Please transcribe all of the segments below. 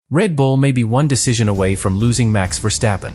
Red Bull may be one decision away from losing Max Verstappen.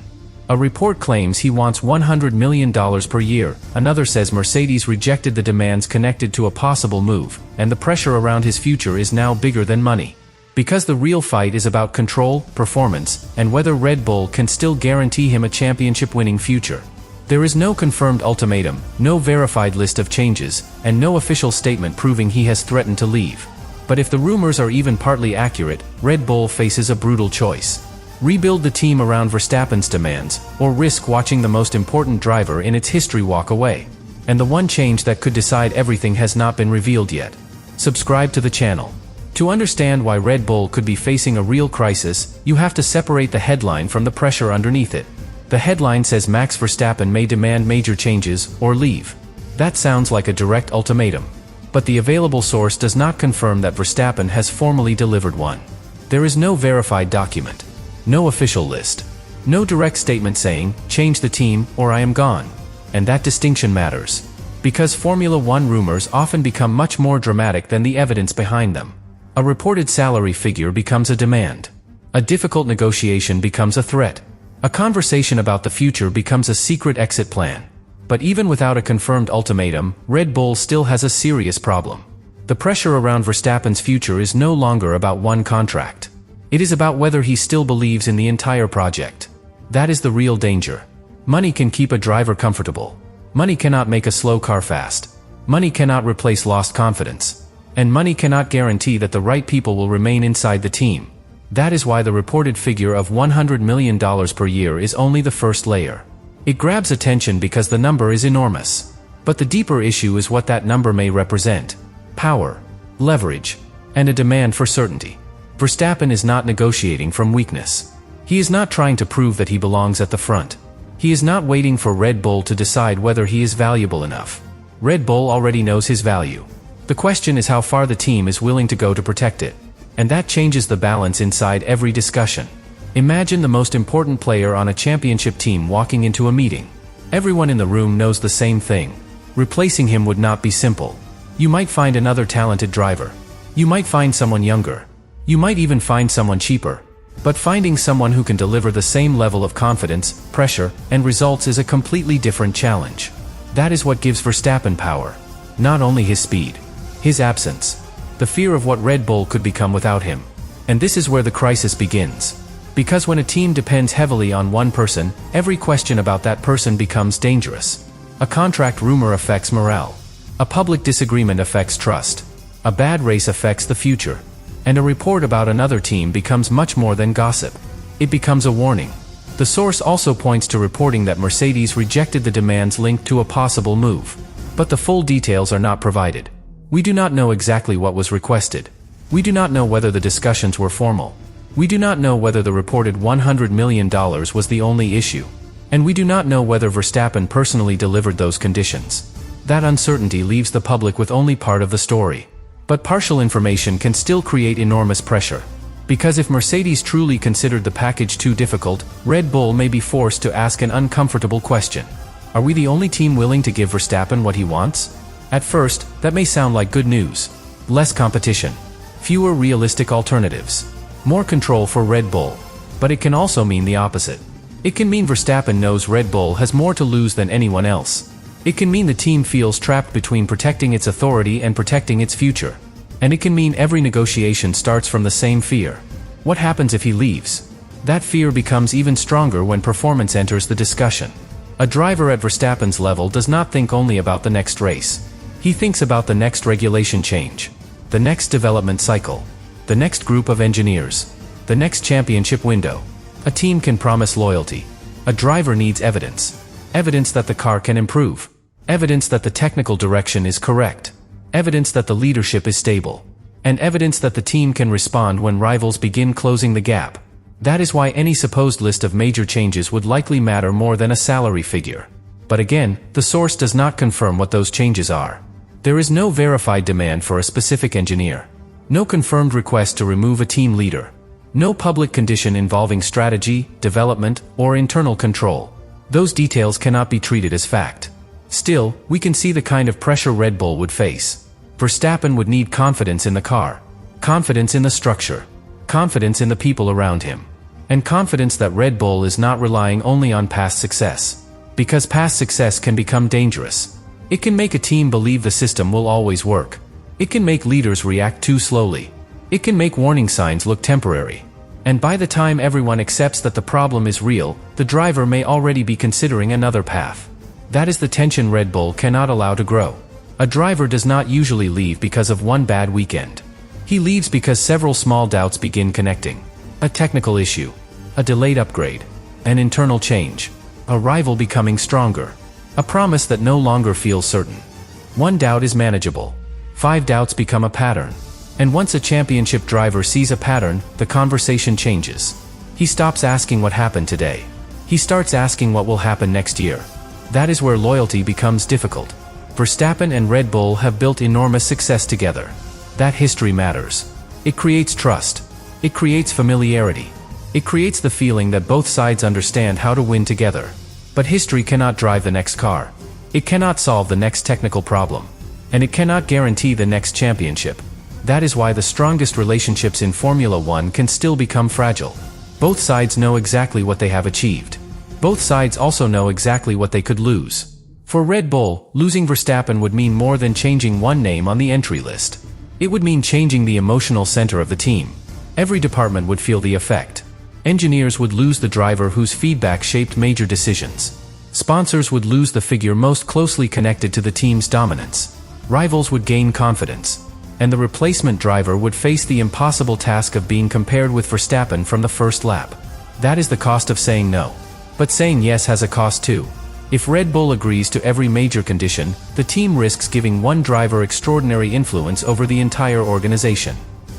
A report claims he wants $100 million per year, another says Mercedes rejected the demands connected to a possible move, and the pressure around his future is now bigger than money. Because the real fight is about control, performance, and whether Red Bull can still guarantee him a championship-winning future. There is no confirmed ultimatum, no verified list of changes, and no official statement proving he has threatened to leave. But if the rumors are even partly accurate, Red Bull faces a brutal choice. Rebuild the team around Verstappen's demands, or risk watching the most important driver in its history walk away. And the one change that could decide everything has not been revealed yet. Subscribe to the channel. To understand why Red Bull could be facing a real crisis, you have to separate the headline from the pressure underneath it. The headline says Max Verstappen may demand major changes, or leave. That sounds like a direct ultimatum. But the available source does not confirm that Verstappen has formally delivered one. There is no verified document. No official list. No direct statement saying, change the team, or I am gone. And that distinction matters. Because Formula One rumors often become much more dramatic than the evidence behind them. A reported salary figure becomes a demand. A difficult negotiation becomes a threat. A conversation about the future becomes a secret exit plan. But even without a confirmed ultimatum, Red Bull still has a serious problem. The pressure around Verstappen's future is no longer about one contract. It is about whether he still believes in the entire project. That is the real danger. Money can keep a driver comfortable. Money cannot make a slow car fast. Money cannot replace lost confidence. And money cannot guarantee that the right people will remain inside the team. That is why the reported figure of $100 million per year is only the first layer. It grabs attention because the number is enormous. But the deeper issue is what that number may represent. Power, leverage, and a demand for certainty. Verstappen is not negotiating from weakness. He is not trying to prove that he belongs at the front. He is not waiting for Red Bull to decide whether he is valuable enough. Red Bull already knows his value. The question is how far the team is willing to go to protect it. And that changes the balance inside every discussion. Imagine the most important player on a championship team walking into a meeting. Everyone in the room knows the same thing. Replacing him would not be simple. You might find another talented driver. You might find someone younger. You might even find someone cheaper. But finding someone who can deliver the same level of confidence, pressure, and results is a completely different challenge. That is what gives Verstappen power. Not only his speed. His absence. The fear of what Red Bull could become without him. And this is where the crisis begins. Because when a team depends heavily on one person, every question about that person becomes dangerous. A contract rumor affects morale. A public disagreement affects trust. A bad race affects the future. And a report about another team becomes much more than gossip. It becomes a warning. The source also points to reporting that Mercedes rejected the demands linked to a possible move. But the full details are not provided. We do not know exactly what was requested. We do not know whether the discussions were formal. We do not know whether the reported $100 million was the only issue. And we do not know whether Verstappen personally delivered those conditions. That uncertainty leaves the public with only part of the story. But partial information can still create enormous pressure. Because if Mercedes truly considered the package too difficult, Red Bull may be forced to ask an uncomfortable question. Are we the only team willing to give Verstappen what he wants? At first, that may sound like good news. Less competition. Fewer realistic alternatives. More control for Red Bull. But it can also mean the opposite. It can mean Verstappen knows Red Bull has more to lose than anyone else. It can mean the team feels trapped between protecting its authority and protecting its future. And it can mean every negotiation starts from the same fear. What happens if he leaves? That fear becomes even stronger when performance enters the discussion. A driver at Verstappen's level does not think only about the next race. He thinks about the next regulation change. The next development cycle. The next group of engineers. The next championship window. A team can promise loyalty. A driver needs evidence. Evidence that the car can improve. Evidence that the technical direction is correct. Evidence that the leadership is stable. And evidence that the team can respond when rivals begin closing the gap. That is why any supposed list of major changes would likely matter more than a salary figure. But again, the source does not confirm what those changes are. There is no verified demand for a specific engineer. No confirmed request to remove a team leader. No public condition involving strategy, development, or internal control. Those details cannot be treated as fact. Still, we can see the kind of pressure Red Bull would face. Verstappen would need confidence in the car. Confidence in the structure. confidence in the people around him, and confidence that Red Bull is not relying only on past success. Because past success can become dangerous. It can make a team believe the system will always work. It can make leaders react too slowly. It can make warning signs look temporary. And by the time everyone accepts that the problem is real, the driver may already be considering another path. That is the tension Red Bull cannot allow to grow. A driver does not usually leave because of one bad weekend. He leaves because several small doubts begin connecting. A technical issue, a delayed upgrade, an internal change, a rival becoming stronger, a promise that no longer feels certain. One doubt is manageable. 5 doubts become a pattern. And once a championship driver sees a pattern, the conversation changes. He stops asking what happened today. He starts asking what will happen next year. That is where loyalty becomes difficult. Verstappen and Red Bull have built enormous success together. That history matters. It creates trust. It creates familiarity. It creates the feeling that both sides understand how to win together. But history cannot drive the next car. It cannot solve the next technical problem. And it cannot guarantee the next championship. That is why the strongest relationships in Formula One can still become fragile. Both sides know exactly what they have achieved. Both sides also know exactly what they could lose. For Red Bull, losing Verstappen would mean more than changing one name on the entry list. It would mean changing the emotional center of the team. Every department would feel the effect. Engineers would lose the driver whose feedback shaped major decisions. Sponsors would lose the figure most closely connected to the team's dominance. Rivals would gain confidence. And the replacement driver would face the impossible task of being compared with Verstappen from the first lap. That is the cost of saying no. But saying yes has a cost too. If Red Bull agrees to every major condition, the team risks giving one driver extraordinary influence over the entire organization.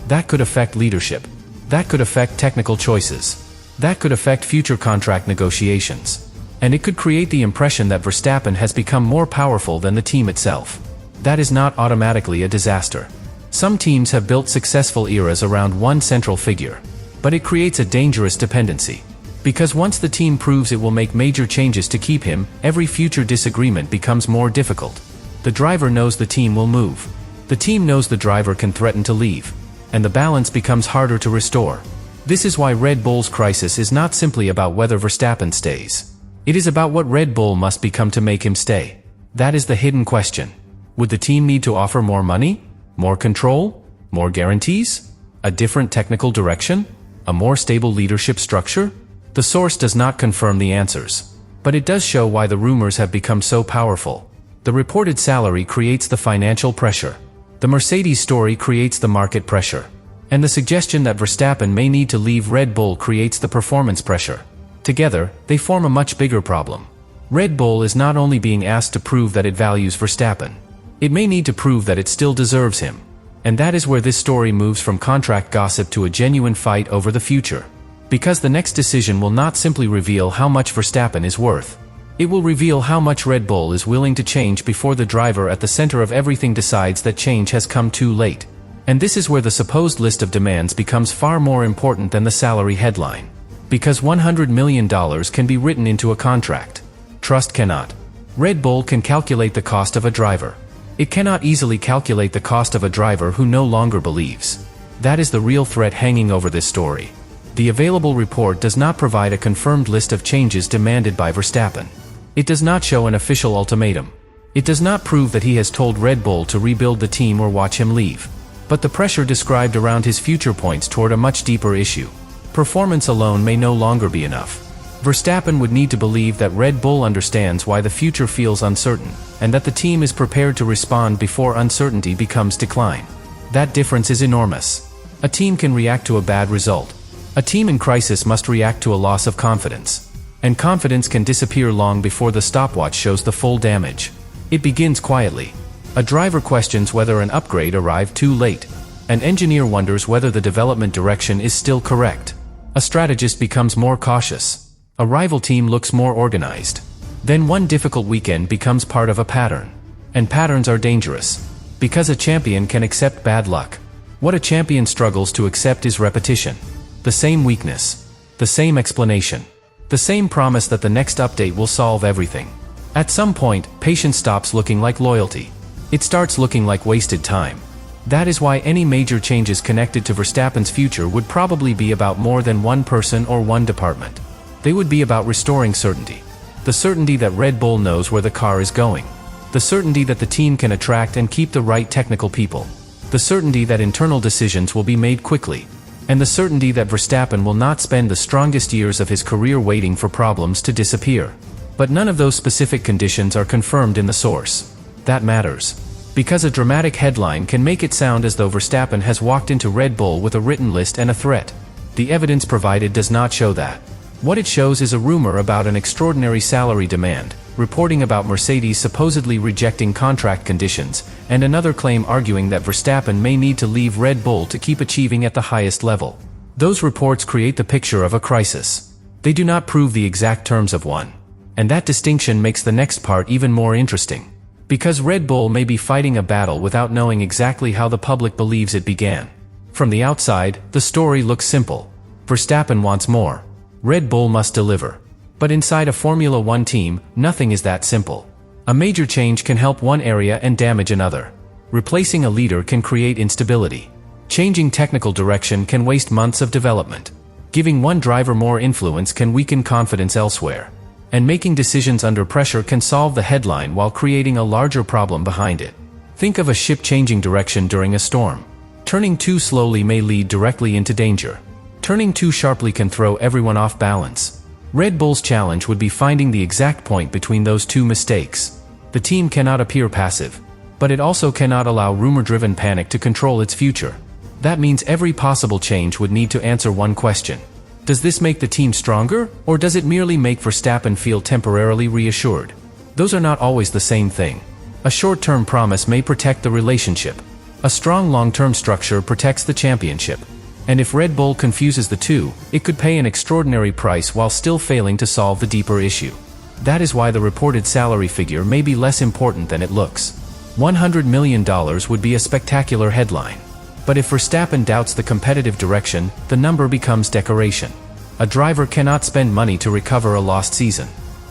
That could affect leadership. That could affect technical choices. That could affect future contract negotiations. And it could create the impression that Verstappen has become more powerful than the team itself. That is not automatically a disaster. Some teams have built successful eras around one central figure. But it creates a dangerous dependency. Because once the team proves it will make major changes to keep him, every future disagreement becomes more difficult. The driver knows the team will move. The team knows the driver can threaten to leave. And the balance becomes harder to restore. This is why Red Bull's crisis is not simply about whether Verstappen stays. It is about what Red Bull must become to make him stay. That is the hidden question. Would the team need to offer more money? More control? More guarantees? A different technical direction? A more stable leadership structure? The source does not confirm the answers. But it does show why the rumors have become so powerful. The reported salary creates the financial pressure. The Mercedes story creates the market pressure. And the suggestion that Verstappen may need to leave Red Bull creates the performance pressure. Together, they form a much bigger problem. Red Bull is not only being asked to prove that it values Verstappen. It may need to prove that it still deserves him. And that is where this story moves from contract gossip to a genuine fight over the future. Because the next decision will not simply reveal how much Verstappen is worth. It will reveal how much Red Bull is willing to change before the driver at the center of everything decides that change has come too late. And this is where the supposed list of demands becomes far more important than the salary headline. Because $100 million can be written into a contract. Trust cannot. Red Bull can calculate the cost of a driver. It cannot easily calculate the cost of a driver who no longer believes. That is the real threat hanging over this story. The available report does not provide a confirmed list of changes demanded by Verstappen. It does not show an official ultimatum. It does not prove that he has told Red Bull to rebuild the team or watch him leave. But the pressure described around his future points toward a much deeper issue. Performance alone may no longer be enough. Verstappen would need to believe that Red Bull understands why the future feels uncertain, and that the team is prepared to respond before uncertainty becomes decline. That difference is enormous. A team can react to a bad result. A team in crisis must react to a loss of confidence. And confidence can disappear long before the stopwatch shows the full damage. It begins quietly. A driver questions whether an upgrade arrived too late. An engineer wonders whether the development direction is still correct. A strategist becomes more cautious. A rival team looks more organized. Then one difficult weekend becomes part of a pattern. And patterns are dangerous. Because a champion can accept bad luck. What a champion struggles to accept is repetition. The same weakness. The same explanation. The same promise that the next update will solve everything. At some point, patience stops looking like loyalty. It starts looking like wasted time. That is why any major changes connected to Verstappen's future would probably be about more than one person or one department. They would be about restoring certainty. The certainty that Red Bull knows where the car is going. The certainty that the team can attract and keep the right technical people. The certainty that internal decisions will be made quickly. And the certainty that Verstappen will not spend the strongest years of his career waiting for problems to disappear. But none of those specific conditions are confirmed in the source. That matters. Because a dramatic headline can make it sound as though Verstappen has walked into Red Bull with a written list and a threat. The evidence provided does not show that. What it shows is a rumor about an extraordinary salary demand, reporting about Mercedes supposedly rejecting contract conditions, and another claim arguing that Verstappen may need to leave Red Bull to keep achieving at the highest level. Those reports create the picture of a crisis. They do not prove the exact terms of one. And that distinction makes the next part even more interesting. Because Red Bull may be fighting a battle without knowing exactly how the public believes it began. From the outside, the story looks simple. Verstappen wants more. Red Bull must deliver. But inside a Formula One team, nothing is that simple. A major change can help one area and damage another. Replacing a leader can create instability. Changing technical direction can waste months of development. Giving one driver more influence can weaken confidence elsewhere. And making decisions under pressure can solve the headline while creating a larger problem behind it. Think of a ship changing direction during a storm. Turning too slowly may lead directly into danger. Turning too sharply can throw everyone off balance. Red Bull's challenge would be finding the exact point between those two mistakes. The team cannot appear passive, but it also cannot allow rumor-driven panic to control its future. That means every possible change would need to answer one question. Does this make the team stronger, or does it merely make Verstappen feel temporarily reassured? Those are not always the same thing. A short-term promise may protect the relationship. A strong long-term structure protects the championship. And if Red Bull confuses the two, it could pay an extraordinary price while still failing to solve the deeper issue. That is why the reported salary figure may be less important than it looks. $100 million would be a spectacular headline. But if Verstappen doubts the competitive direction, the number becomes decoration. A driver cannot spend money to recover a lost season.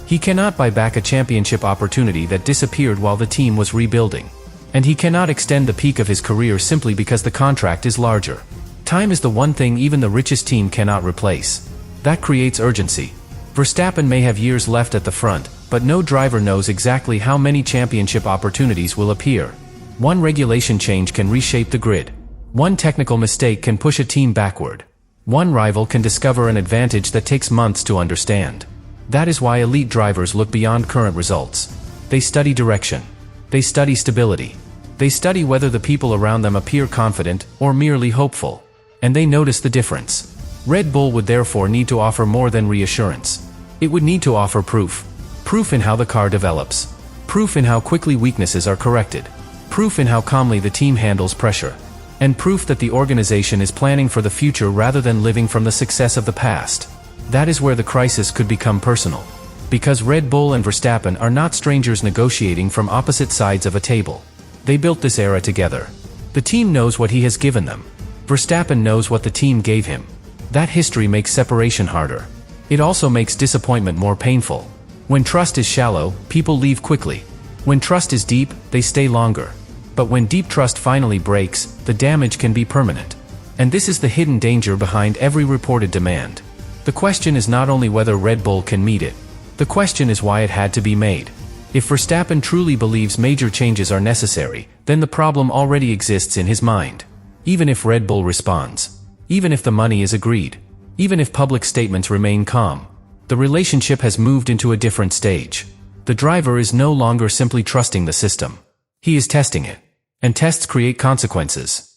He cannot buy back a championship opportunity that disappeared while the team was rebuilding. And he cannot extend the peak of his career simply because the contract is larger. Time is the one thing even the richest team cannot replace. That creates urgency. Verstappen may have years left at the front, but no driver knows exactly how many championship opportunities will appear. One regulation change can reshape the grid. One technical mistake can push a team backward. One rival can discover an advantage that takes months to understand. That is why elite drivers look beyond current results. They study direction. They study stability. They study whether the people around them appear confident or merely hopeful. And they notice the difference. Red Bull would therefore need to offer more than reassurance. It would need to offer proof. Proof in how the car develops. Proof in how quickly weaknesses are corrected. Proof in how calmly the team handles pressure. And proof that the organization is planning for the future rather than living from the success of the past. That is where the crisis could become personal. Because Red Bull and Verstappen are not strangers negotiating from opposite sides of a table. They built this era together. The team knows what he has given them. Verstappen knows what the team gave him. That history makes separation harder. It also makes disappointment more painful. When trust is shallow, people leave quickly. When trust is deep, they stay longer. But when deep trust finally breaks, the damage can be permanent. And this is the hidden danger behind every reported demand. The question is not only whether Red Bull can meet it. The question is why it had to be made. If Verstappen truly believes major changes are necessary, then the problem already exists in his mind. Even if Red Bull responds. Even if the money is agreed. Even if public statements remain calm. The relationship has moved into a different stage. The driver is no longer simply trusting the system. He is testing it. And tests create consequences.